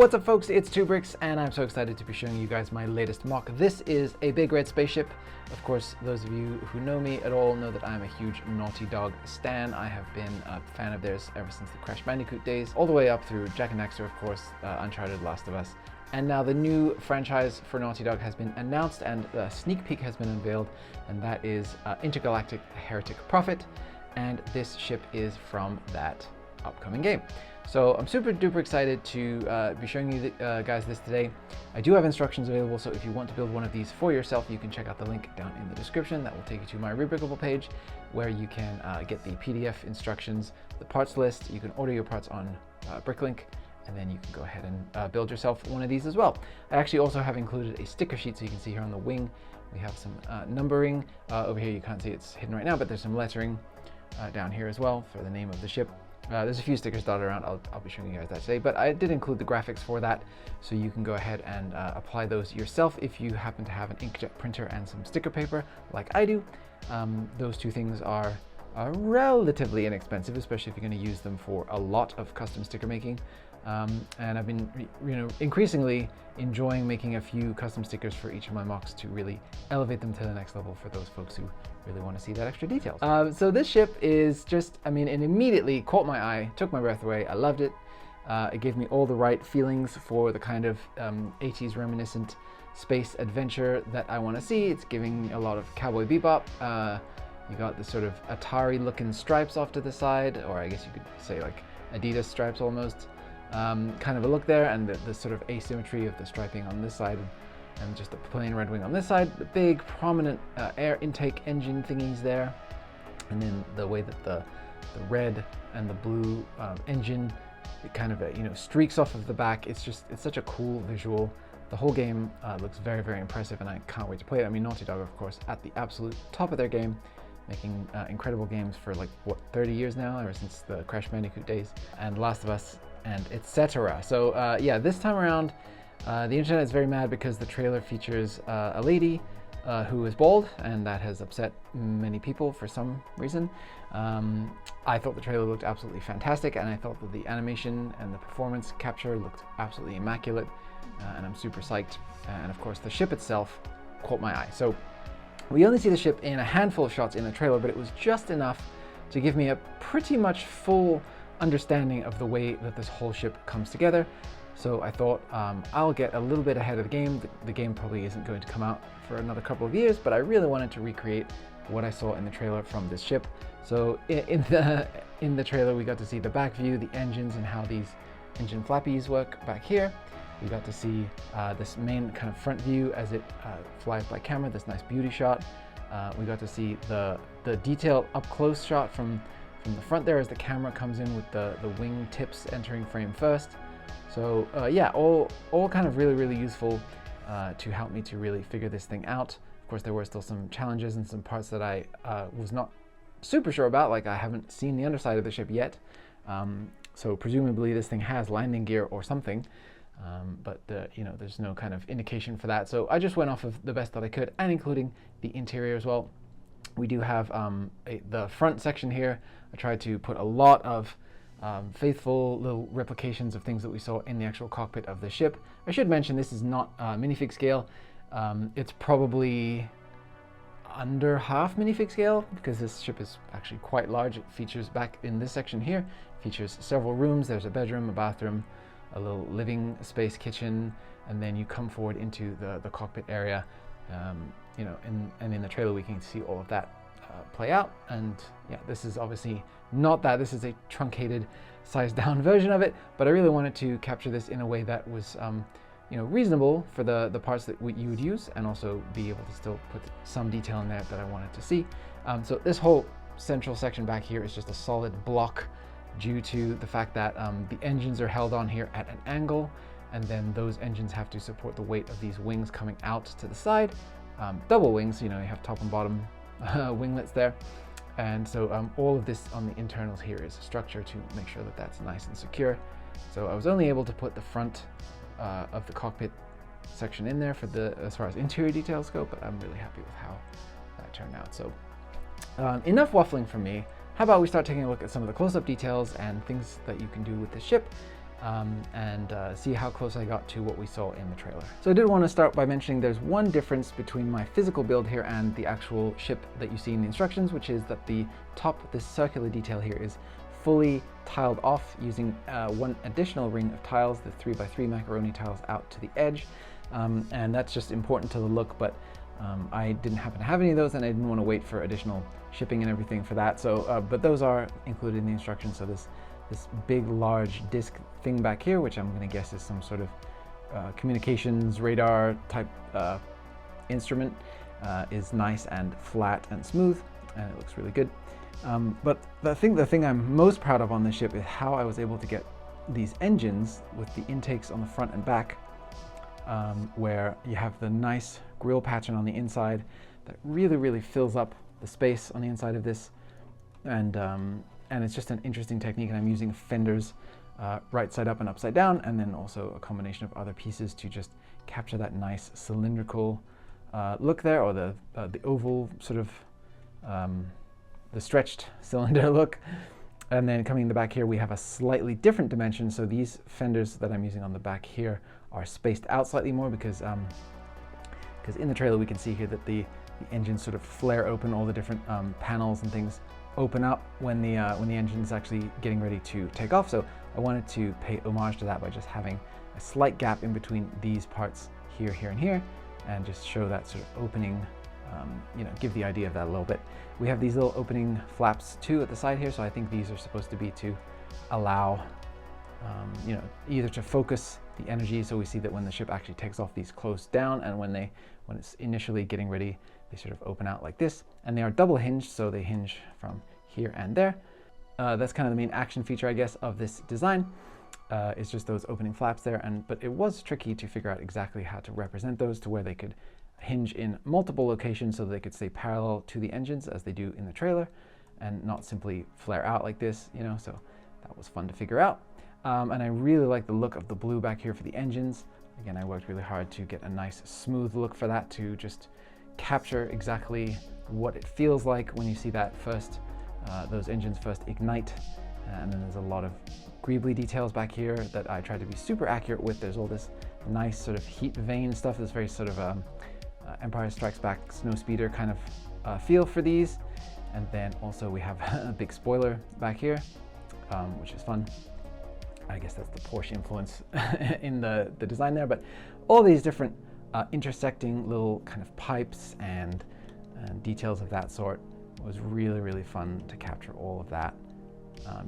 What's up folks, it's 2Bricks and I'm so excited to be showing you guys my latest mock. This is a big red spaceship. Of course, those of you who know me at all know that I'm a huge Naughty Dog stan. I have been a fan of theirs ever since the Crash Bandicoot days, all the way up through Jak and Daxter, of course, Uncharted, Last of Us. And now the new franchise for Naughty Dog has been announced and a sneak peek has been unveiled, and that is Intergalactic Heretic Prophet, and this ship is from that upcoming game. So I'm super duper excited to be showing you guys this today. I do have instructions available, so if you want to build one of these for yourself, you can check out the link down in the description. That will take you to my Rebrickable page where you can get the PDF instructions, the parts list. You can order your parts on Bricklink, and then you can go ahead and build yourself one of these as well. I actually also have included a sticker sheet, so you can see here on the wing we have some numbering. Over here you can't see, it's hidden right now, but there's some lettering down here as well for the name of the ship. There's a few stickers dotted around. I'll be showing you guys that today, but I did include the graphics for that, so you can go ahead and apply those yourself if you happen to have an inkjet printer and some sticker paper like I do. Those two things are relatively inexpensive, especially if you're going to use them for a lot of custom sticker making. And I've been increasingly enjoying making a few custom stickers for each of my mocks to really elevate them to the next level for those folks who really want to see that extra details. So this ship is just, it immediately caught my eye, took my breath away. I loved it. It gave me all the right feelings for the kind of 80s reminiscent space adventure that I want to see. It's giving a lot of Cowboy Bebop. You got the sort of Atari looking stripes off to the side, or I guess you could say like Adidas stripes almost. Kind of a look there, and the sort of asymmetry of the striping on this side and just the plain red wing on this side, the big prominent air intake engine thingies there, and then the way that the red and the blue engine, it kind of streaks off of the back. It's such a cool visual. The whole game looks very, very impressive, and I can't wait to play it. Naughty Dog, of course, at the absolute top of their game, making incredible games for like, what, 30 years now, ever since the Crash Bandicoot days, and Last of Us, and etc. So yeah, this time around, the internet is very mad because the trailer features a lady who is bald, and that has upset many people for some reason. I thought the trailer looked absolutely fantastic, and I thought that the animation and the performance capture looked absolutely immaculate, and I'm super psyched. And of course, the ship itself caught my eye. So we only see the ship in a handful of shots in the trailer, but it was just enough to give me a pretty much full understanding of the way that this whole ship comes together. So I thought I'll get a little bit ahead of the game. The game probably isn't going to come out for another couple of years, but I really wanted to recreate what I saw in the trailer from this ship. So in the trailer, we got to see the back view, the engines, and how these engine flappies work back here. We got to see this main kind of front view as it flies by camera, this nice beauty shot. We got to see the detailed up close shot from the front there as the camera comes in with the wing tips entering frame first. So yeah, all kind of really, really useful to help me to really figure this thing out. Of course, there were still some challenges and some parts that I was not super sure about, like I haven't seen the underside of the ship yet. So presumably this thing has landing gear or something, but there's no kind of indication for that. So I just went off of the best that I could, and including the interior as well. We do have the front section here. I tried to put a lot of faithful little replications of things that we saw in the actual cockpit of the ship. I should mention this is not minifig scale. It's probably under half minifig scale because this ship is actually quite large. It features, back in this section here, features several rooms. There's a bedroom, a bathroom, a little living space, kitchen, and then you come forward into the cockpit area. And in the trailer we can see all of that play out. And yeah, this is obviously not that. This is a truncated, sized down version of it, but I really wanted to capture this in a way that was reasonable for the parts that you would use, and also be able to still put some detail in there that I wanted to see. So this whole central section back here is just a solid block due to the fact that the engines are held on here at an angle, and then those engines have to support the weight of these wings coming out to the side. Double wings, you have top and bottom winglets there. And so all of this on the internals here is a structure to make sure that that's nice and secure. So I was only able to put the front of the cockpit section in there for as far as interior details go, but I'm really happy with how that turned out. So enough waffling from me. How about we start taking a look at some of the close-up details and things that you can do with the ship. and see how close I got to what we saw in the trailer. So I did want to start by mentioning there's one difference between my physical build here and the actual ship that you see in the instructions, which is that the top, this circular detail here, is fully tiled off using one additional ring of tiles, the 3x3 macaroni tiles out to the edge. And that's just important to the look, but I didn't happen to have any of those, and I didn't want to wait for additional shipping and everything for that. So, but those are included in the instructions. So this big, large disc thing back here, which I'm going to guess is some sort of communications radar type instrument, is nice and flat and smooth, and it looks really good. But the thing I'm most proud of on this ship is how I was able to get these engines with the intakes on the front and back, where you have the nice grill pattern on the inside that really fills up the space on the inside of this, and it's just an interesting technique. And I'm using fenders right side up and upside down, and then also a combination of other pieces to just capture that nice cylindrical look there, or the oval sort of the stretched cylinder look. And then coming in the back here, we have a slightly different dimension. So these fenders that I'm using on the back here are spaced out slightly more because in the trailer we can see here that the engines sort of flare open, all the different panels and things open up when the engine's actually getting ready to take off. So I wanted to pay homage to that by just having a slight gap in between these parts here, here, and here, and just show that sort of opening, give the idea of that a little bit. We have these little opening flaps too at the side here, so I think these are supposed to be to allow, either to focus the energy, so we see that when the ship actually takes off, these close down, and when it's initially getting ready, they sort of open out like this. And they are double hinged, so they hinge from here and there. That's kind of the main action feature, I guess, of this design. It's just those opening flaps there, but it was tricky to figure out exactly how to represent those to where they could hinge in multiple locations so they could stay parallel to the engines as they do in the trailer, and not simply flare out like this, so that was fun to figure out. And I really like the look of the blue back here for the engines. Again, I worked really hard to get a nice smooth look for that, to just capture exactly what it feels like when you see that first, those engines first ignite. And then there's a lot of greebly details back here that I tried to be super accurate with. There's all this nice sort of heat vein stuff, this very sort of Empire Strikes Back snowspeeder kind of feel for these. And then also we have a big spoiler back here, which is fun. I guess that's the Porsche influence in the design there, but all these different intersecting little kind of pipes and details of that sort was really fun to capture all of that.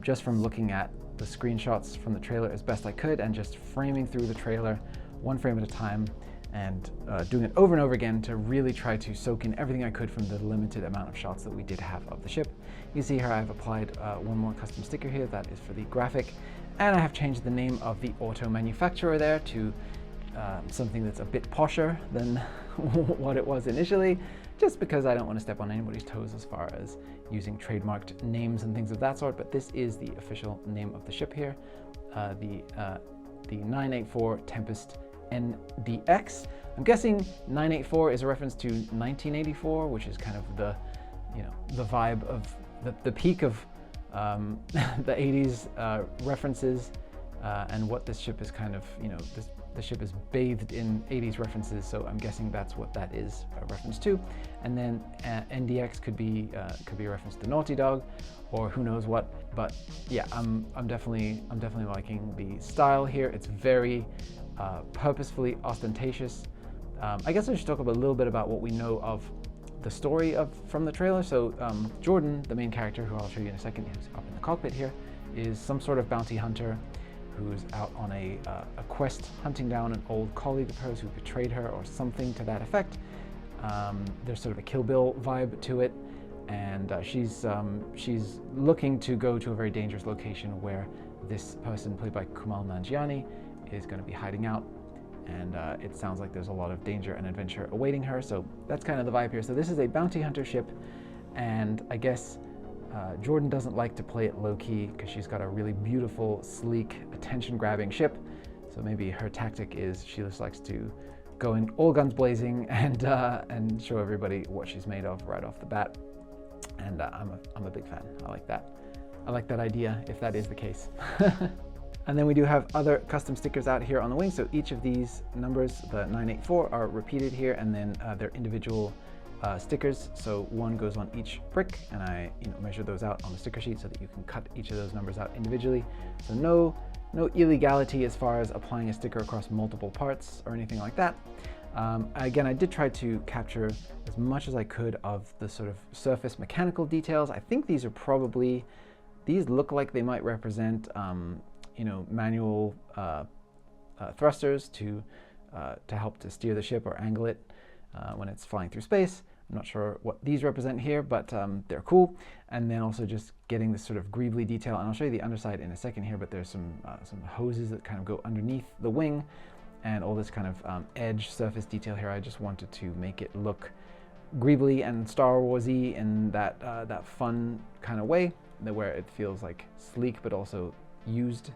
Just from looking at the screenshots from the trailer as best I could, and just framing through the trailer one frame at a time, and doing it over and over again to really try to soak in everything I could from the limited amount of shots that we did have of the ship. You see here I've applied one more custom sticker here that is for the graphic, and I have changed the name of the auto manufacturer there to something that's a bit posher than what it was initially, just because I don't want to step on anybody's toes as far as using trademarked names and things of that sort. But this is the official name of the ship here, the 984 Tempest NDX. I'm guessing 984 is a reference to 1984, which is kind of the vibe of the peak of the 80s references, and what this ship is kind of, the ship is bathed in 80s references, so I'm guessing that's what that is a reference to. And then NDX could be a reference to Naughty Dog, or who knows what. But yeah, I'm definitely liking the style here. It's very purposefully ostentatious. I guess I should talk a little bit about what we know of the story from the trailer. So Jordan, the main character, who I'll show you in a second, who's up in the cockpit here, is some sort of bounty hunter who's out on a quest hunting down an old colleague of hers who betrayed her, or something to that effect. There's sort of a Kill Bill vibe to it, and she's looking to go to a very dangerous location where this person, played by Kumail Nanjiani, is going to be hiding out, and it sounds like there's a lot of danger and adventure awaiting her. So that's kind of the vibe here. So this is a bounty hunter ship, and I guess Jordan doesn't like to play it low-key because she's got a really beautiful, sleek, attention-grabbing ship. So maybe her tactic is she just likes to go in all guns blazing and show everybody what she's made of right off the bat. And I'm a big fan. I like that. I like that idea, if that is the case. And then we do have other custom stickers out here on the wing. So each of these numbers, the 984, are repeated here, and then they're individual stickers. So one goes on each brick, and I measure those out on the sticker sheet so that you can cut each of those numbers out individually. So no illegality as far as applying a sticker across multiple parts or anything like that. Again, I did try to capture as much as I could of the sort of surface mechanical details. I think these look like they might represent manual thrusters to help to steer the ship or angle it when it's flying through space. I'm not sure what these represent here, but they're cool. And then also just getting this sort of greebly detail, and I'll show you the underside in a second here, but there's some hoses that kind of go underneath the wing, and all this kind of edge surface detail here. I just wanted to make it look greebly and Star Wars-y in that fun kind of way, where it feels like sleek but also used.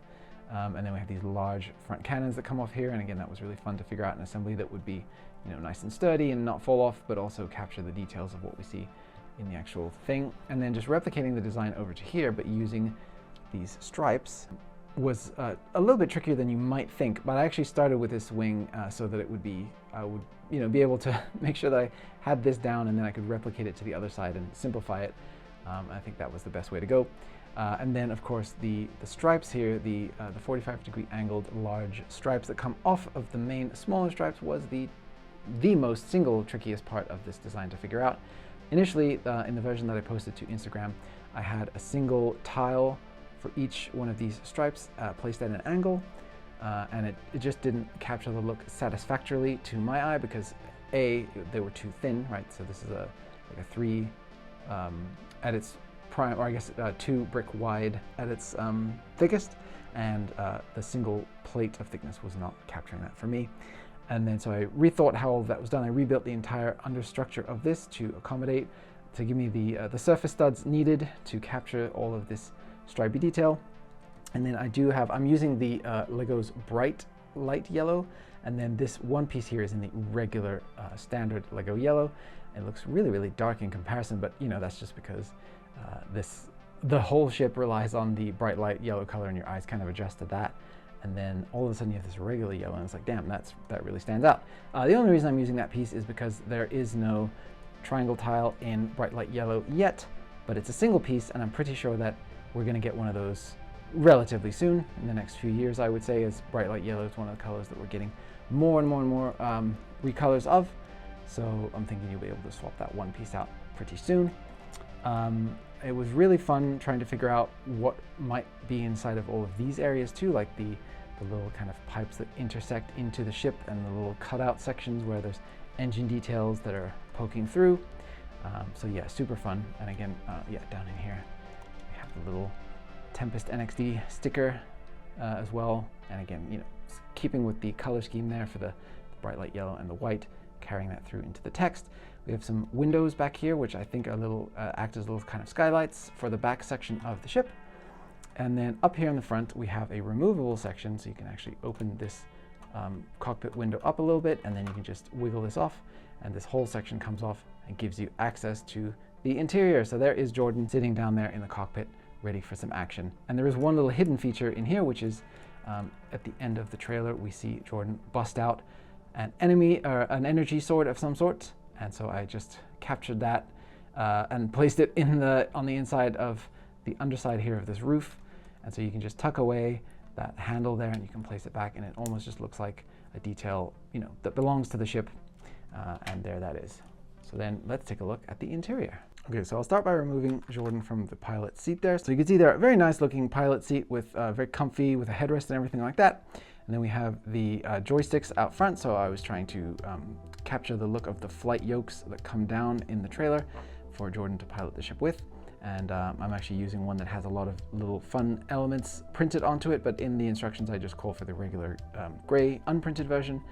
And then we have these large front cannons that come off here, and again, that was really fun to figure out an assembly that would be nice and sturdy and not fall off, but also capture the details of what we see in the actual thing. And then just replicating the design over to here, but using these stripes was a little bit trickier than you might think. But I actually started with this wing so that it would be, I would be able to make sure that I had this down, and then I could replicate it to the other side and simplify it. I think that was the best way to go. And then, of course, the stripes here, the 45-degree angled large stripes that come off of the main smaller stripes was the most single trickiest part of this design to figure out. Initially, in the version that I posted to Instagram, I had a single tile for each one of these stripes placed at an angle, and it just didn't capture the look satisfactorily to my eye because A, they were too thin, right? So this is like a 3 at its prime, or I guess 2 brick wide at its thickest, and the single plate of thickness was not capturing that for me. And then so I rethought how all of that was done. I rebuilt the entire understructure of this to accommodate, to give me the surface studs needed to capture all of this stripy detail. And then I'm using the Lego's bright light yellow, and then this one piece here is in the regular standard Lego yellow. It looks really, really dark in comparison, but that's just because the whole ship relies on the bright light yellow color, and your eyes kind of adjust to that. And then all of a sudden you have this regular yellow, and it's like, damn, that really stands out. The only reason I'm using that piece is because there is no triangle tile in bright light yellow yet, but it's a single piece, and I'm pretty sure that we're going to get one of those relatively soon, in the next few years, I would say, as bright light yellow is one of the colors that we're getting more and more and more recolors of. So I'm thinking you'll be able to swap that one piece out pretty soon. It was really fun trying to figure out what might be inside of all of these areas too, like the little kind of pipes that intersect into the ship, and the little cutout sections where there's engine details that are poking through. So yeah, super fun. And again, down in here we have the little Tempest NXD sticker as well. And again, keeping with the color scheme there for the bright light yellow and the white, carrying that through into the text. We have some windows back here, which I think are act as little kind of skylights for the back section of the ship. And then up here in the front, we have a removable section, so you can actually open this cockpit window up a little bit, and then you can just wiggle this off, and this whole section comes off and gives you access to the interior. So there is Jordan sitting down there in the cockpit, ready for some action. And there is one little hidden feature in here, which is at the end of the trailer, we see Jordan bust out an an energy sword of some sort. And so I just captured that and placed it on the inside of the underside here of this roof. And so you can just tuck away that handle there, and you can place it back, and it almost just looks like a detail, that belongs to the ship. And there that is. So then let's take a look at the interior. Okay, so I'll start by removing Jordan from the pilot seat there. So you can see there, a very nice looking pilot seat with very comfy, with a headrest and everything like that. And then we have the joysticks out front. So I was trying to capture the look of the flight yokes that come down in the trailer for Jordan to pilot the ship with. And I'm actually using one that has a lot of little fun elements printed onto it, but in the instructions I just call for the regular gray unprinted version,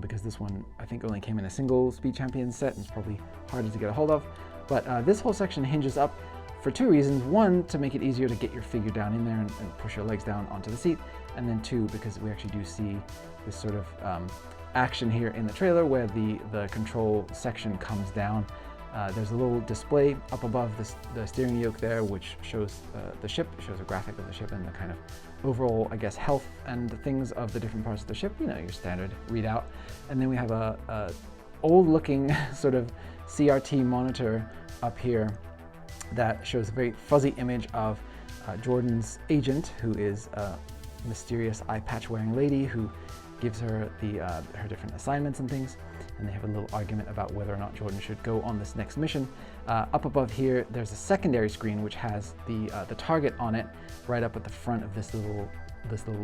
because this one I think only came in a single Speed Champions set and it's probably harder to get a hold of. But this whole section hinges up for two reasons. One, to make it easier to get your figure down in there and push your legs down onto the seat. And then two, because we actually do see this sort of action here in the trailer where the control section comes down There's a little display up above the steering yoke there, which shows the ship, shows a graphic of the ship and the kind of overall, I guess, health and things of the different parts of the ship, you know, your standard readout. And then we have a old-looking sort of CRT monitor up here that shows a very fuzzy image of Jordan's agent, who is a mysterious eye patch wearing lady who gives her her different assignments and things, and they have a little argument about whether or not Jordan should go on this next mission. Up above here, there's a secondary screen which has the target on it right up at the front of this little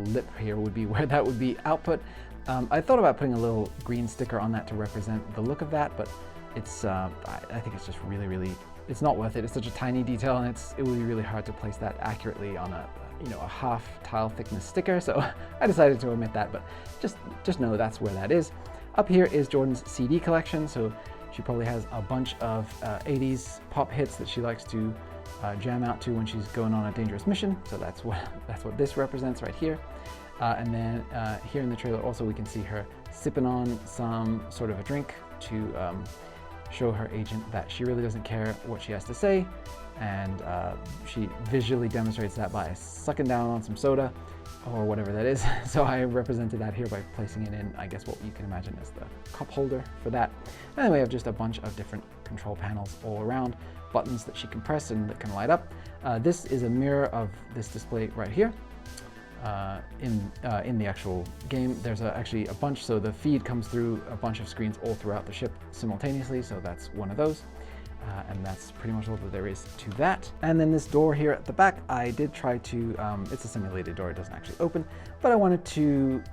lip here would be where that would be output. I thought about putting a little green sticker on that to represent the look of that, but it's I think it's just really it's not worth it. It's such a tiny detail, and it would be really hard to place that accurately on a half tile thickness sticker. So I decided to omit that, but just know that's where that is. Up here is Jordan's CD collection. So she probably has a bunch of 80s pop hits that she likes to jam out to when she's going on a dangerous mission. So that's what this represents right here. And then here in the trailer also we can see her sipping on some sort of a drink to show her agent that she really doesn't care what she has to say, and she visually demonstrates that by sucking down on some soda or whatever that is. So I represented that here by placing it in, I guess, what you can imagine as the cup holder for that. And then we have just a bunch of different control panels all around, buttons that she can press and that can light up. This is a mirror of this display right here. In the actual game, there's actually a bunch, so the feed comes through a bunch of screens all throughout the ship simultaneously, so that's one of those. And that's pretty much all that there is to that. And then this door here at the back, I did try to, it's a simulated door, it doesn't actually open, but I wanted to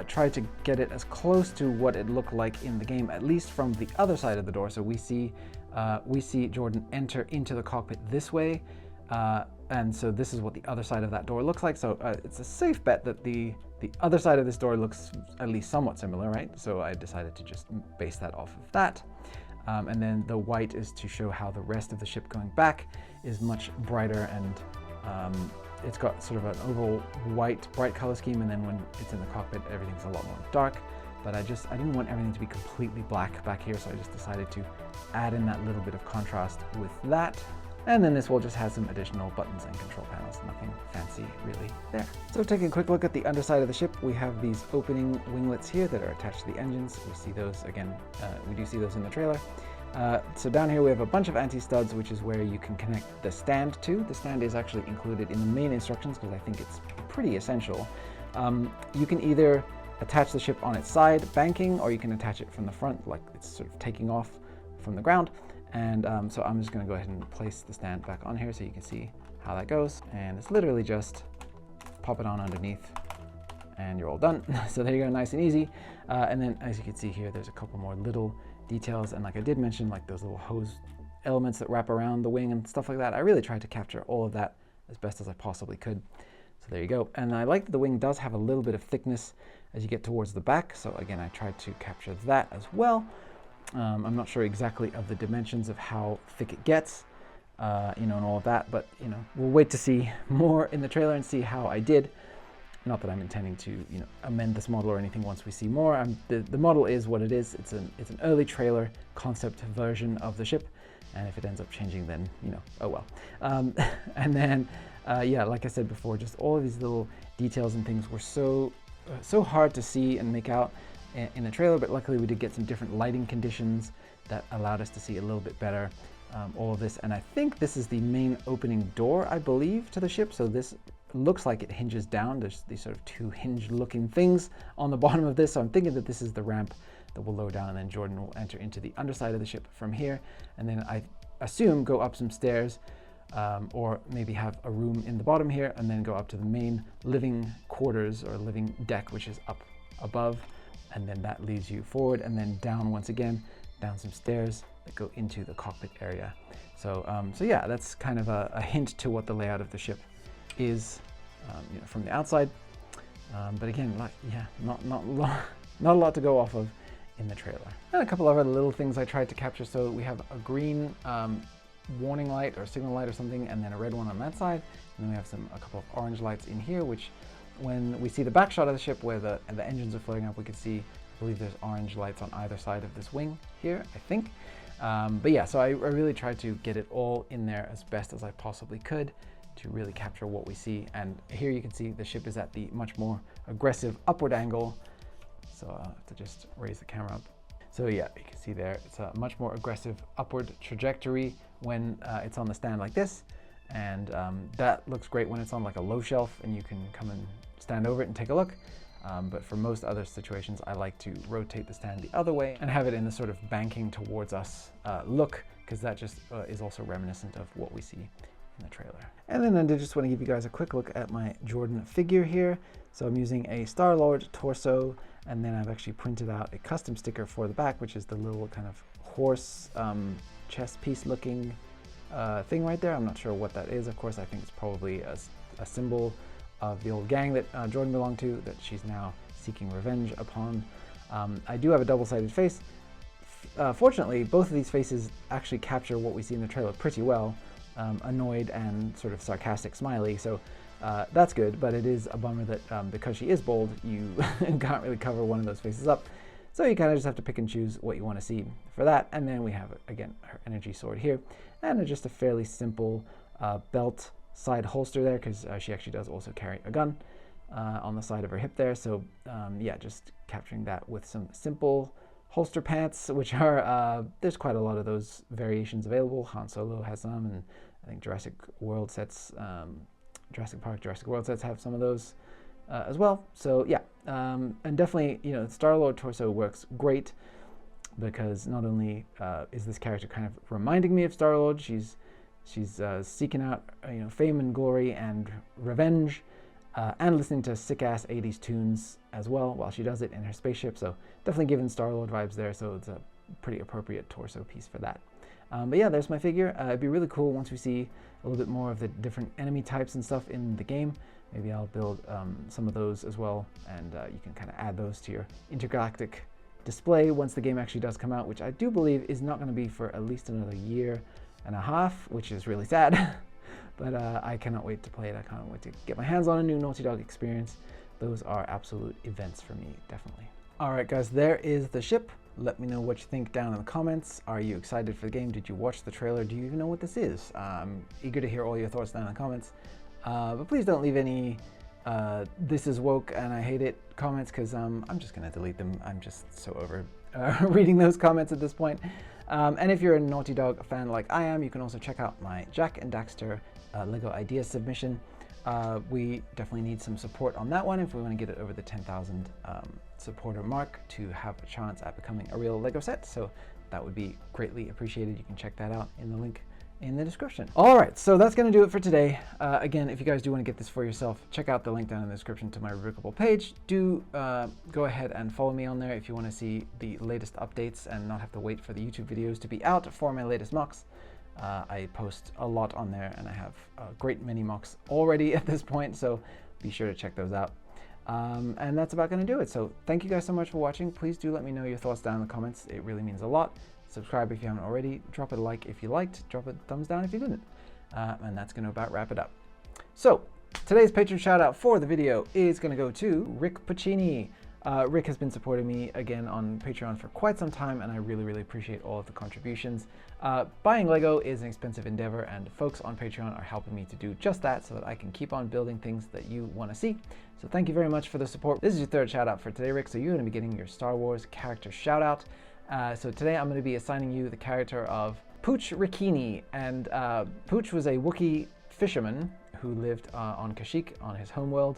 try to get it as close to what it looked like in the game, at least from the other side of the door. So we see Jordan enter into the cockpit this way, and so this is what the other side of that door looks like. So it's a safe bet that the other side of this door looks at least somewhat similar, right? So I decided to just base that off of that. And then the white is to show how the rest of the ship going back is much brighter, and it's got sort of an overall white, bright color scheme, and then when it's in the cockpit, everything's a lot more dark. But I didn't want everything to be completely black back here, so I just decided to add in that little bit of contrast with that. And then this will just have some additional buttons and control panels, nothing fancy really there. So taking a quick look at the underside of the ship, we have these opening winglets here that are attached to the engines. We see those again, we do see those in the trailer. So down here we have a bunch of anti-studs, which is where you can connect the stand to. The stand is actually included in the main instructions because I think it's pretty essential. You can either attach the ship on its side, banking, or you can attach it from the front, like it's sort of taking off from the ground. And so I'm just going to go ahead and place the stand back on here so you can see how that goes. And it's literally just pop it on underneath and you're all done. So there you go, nice and easy. And then as you can see here, there's a couple more little details. And like I did mention, like those little hose elements that wrap around the wing and stuff like that. I really tried to capture all of that as best as I possibly could. So there you go. And I like that the wing does have a little bit of thickness as you get towards the back. So again, I tried to capture that as well. I'm not sure exactly of the dimensions of how thick it gets, and all of that, but we'll wait to see more in the trailer and see how I did. Not that I'm intending to, amend this model or anything once we see more. The model is what it is. It's an early trailer concept version of the ship, and if it ends up changing, then oh well. And then, yeah, like I said before, just all of these little details and things were so hard to see and make out in the trailer, but luckily we did get some different lighting conditions that allowed us to see a little bit better all of this. And I think this is the main opening door, I believe, to the ship. So this looks like it hinges down. There's these sort of two hinge looking things on the bottom of this. So I'm thinking that this is the ramp that will lower down, and then Jordan will enter into the underside of the ship from here. And then I assume go up some stairs, or maybe have a room in the bottom here, and then go up to the main living quarters or living deck, which is up above. And then that leads you forward and then down once again, down some stairs that go into the cockpit area. So, so yeah, that's kind of a hint to what the layout of the ship is, from the outside. But again, like, yeah, not a lot to go off of in the trailer. And a couple of other little things I tried to capture. So we have a green warning light or signal light or something, and then a red one on that side. And then we have a couple of orange lights in here, which when we see the back shot of the ship where the engines are flaring up, we can see, I believe there's orange lights on either side of this wing here, I think. But yeah, so I really tried to get it all in there as best as I possibly could to really capture what we see. And here you can see the ship is at the much more aggressive upward angle. So I'll have to just raise the camera up. So yeah, you can see there, it's a much more aggressive upward trajectory when it's on the stand like this. And that looks great when it's on like a low shelf and you can come and stand over it and take a look. But for most other situations, I like to rotate the stand the other way and have it in the sort of banking towards us look, because that just is also reminiscent of what we see in the trailer. And then I did just want to give you guys a quick look at my Jordan figure here. So I'm using a Star-Lord torso, and then I've actually printed out a custom sticker for the back, which is the little kind of horse chest piece looking thing right there. I'm not sure what that is. Of course, I think it's probably a symbol of the old gang that Jordan belonged to, that she's now seeking revenge upon. I do have a double-sided face. Fortunately, both of these faces actually capture what we see in the trailer pretty well. Annoyed and sort of sarcastic smiley, so that's good, but it is a bummer that because she is bold, you can't really cover one of those faces up. So you kind of just have to pick and choose what you want to see for that. And then we have, again, her energy sword here, and just a fairly simple belt side holster there, because she actually does also carry a gun on the side of her hip there. So yeah, just capturing that with some simple holster pants, which are, there's quite a lot of those variations available. Han Solo has some, and I think Jurassic World sets, Jurassic Park, Jurassic World sets have some of those as well. So yeah, and definitely, you know, Star-Lord torso works great, because not only is this character kind of reminding me of Star-Lord, she's seeking out, you know, fame and glory and revenge, and listening to sick-ass 80s tunes as well while she does it in her spaceship. So definitely giving Star-Lord vibes there, so it's a pretty appropriate torso piece for that. But yeah, there's my figure. It'd be really cool once we see a little bit more of the different enemy types and stuff in the game. Maybe I'll build some of those as well, and you can kind of add those to your Intergalactic display once the game actually does come out, which I do believe is not going to be for at least another year and a half, which is really sad. But I cannot wait to play it. I can't wait to get my hands on a new Naughty Dog experience. Those are absolute events for me, definitely. All right, guys, there is the ship. Let me know what you think down in the comments. Are you excited for the game? Did you watch the trailer? Do you even know what this is? I'm eager to hear all your thoughts down in the comments. But please don't leave any this is woke and I hate it comments, because I'm just going to delete them. I'm just so over reading those comments at this point. And if you're a Naughty Dog fan like I am, you can also check out my Jack and Daxter Lego idea submission. We definitely need some support on that one if we want to get it over the 10,000 supporter mark to have a chance at becoming a real Lego set. So that would be greatly appreciated. You can check that out in the link in the description. All right, so that's going to do it for today. Again, if you guys do want to get this for yourself, check out the link down in the description to my Rebrickable page. Do go ahead and follow me on there if you want to see the latest updates and not have to wait for the YouTube videos to be out for my latest mocks. I post a lot on there, and I have a great many mocks already at this point, so be sure to check those out. And that's about going to do it. So thank you guys so much for watching. Please do let me know your thoughts down in the comments. It really means a lot. Subscribe if you haven't already. Drop a like if you liked. Drop a thumbs down if you didn't. And that's going to about wrap it up. So today's patron shout out for the video is going to go to Rick Pacini. Rick has been supporting me again on Patreon for quite some time, and I really appreciate all of the contributions. Buying Lego is an expensive endeavor, and folks on Patreon are helping me to do just that so that I can keep on building things that you want to see. So thank you very much for the support. This is your third shout out for today, Rick, so you're going to be getting your Star Wars character shout out. So today I'm going to be assigning you the character of Pooch Rikini, and Pooch was a Wookiee fisherman who lived on Kashyyyk, on his homeworld,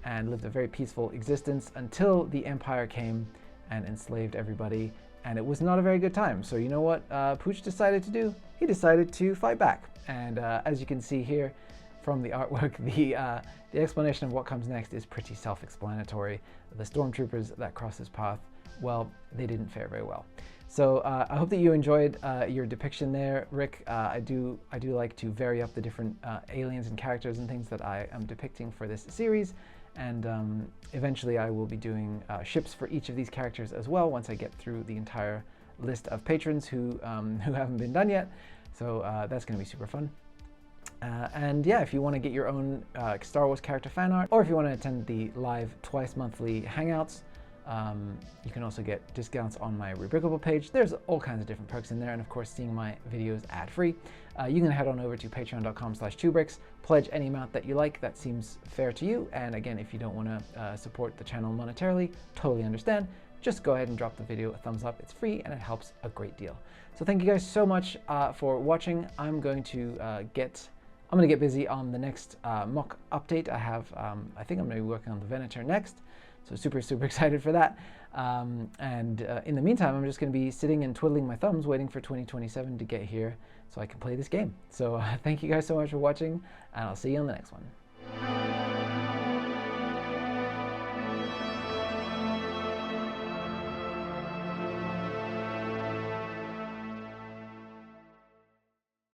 and lived a very peaceful existence until the Empire came and enslaved everybody, and it was not a very good time. So you know what Pooch decided to do? He decided to fight back, and as you can see here from the artwork, the explanation of what comes next is pretty self-explanatory. The stormtroopers that cross his path, well, they didn't fare very well. So I hope that you enjoyed your depiction there, Rick. I do like to vary up the different aliens and characters and things that I am depicting for this series. And eventually I will be doing ships for each of these characters as well once I get through the entire list of patrons who haven't been done yet. So that's going to be super fun. And yeah, if you want to get your own Star Wars character fan art, or if you want to attend the live twice monthly hangouts, You can also get discounts on my Rebrickable page. There's all kinds of different perks in there, and of course seeing my videos ad-free. You can head on over to patreon.com/2bricks, pledge any amount that you like that seems fair to you, and again, if you don't want to support the channel monetarily, totally understand. Just go ahead and drop the video a thumbs up. It's free and it helps a great deal. So thank you guys so much for watching. I'm going to get busy on the next mock update. I think I'm going to be working on the Venator next. So super excited for that. In the meantime, I'm just going to be sitting and twiddling my thumbs waiting for 2027 to get here so I can play this game. So thank you guys so much for watching, and I'll see you on the next one.